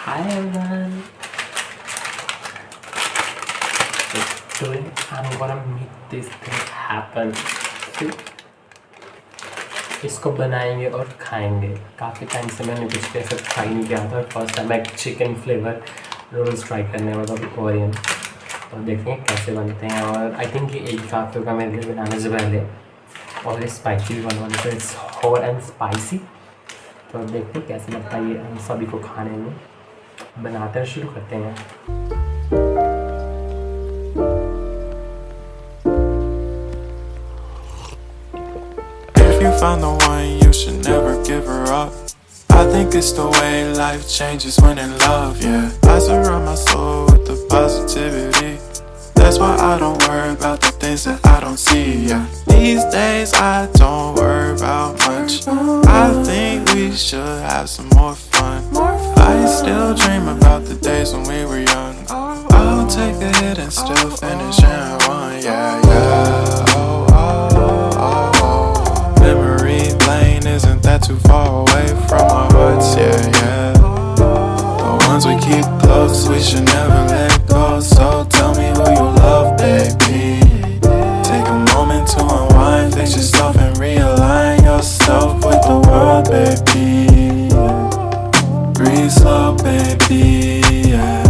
Hi everyone. So today I'm gonna make this thing happen. See? इसको बनाएंगे और खाएंगे. काफ़ी टाइम से मैंने कुछ ऐसा ट्राई नहीं किया था. फर्स्ट टाइम मैं चिकन फ्लेवर नूडल्स ट्राई करने वाला था कोरियन. तो देखेंगे कैसे बनते हैं. और आई थिंक ये एक हफ्ते का मेरे लिए बनाने से पहले और ये स्पाइसी भी बनवाने से इट्स हॉट एंड स्पाइसी. तो देखते हैं कैसे लगता है ये हम सभी को खाने में. बनाते शुरू करते हैं. If you find the one, you should never give her up. I think it's the way life changes when in love, yeah. I surround my soul with the positivity. That's why I don't worry about the things that I don't see, yeah. These days I don't worry about much. I think we should have some more fun. I still dream about the days when we were young. I'll take a hit and still finish in one, yeah, yeah. Oh, oh, oh, oh. Memory lane, isn't that too far away from our hearts, yeah, yeah. The ones we keep close, we should never let go. So tell me who you love, baby. Take a moment to unwind, fix yourself and realign yourself with the world, baby. Breathe slow, baby, yeah.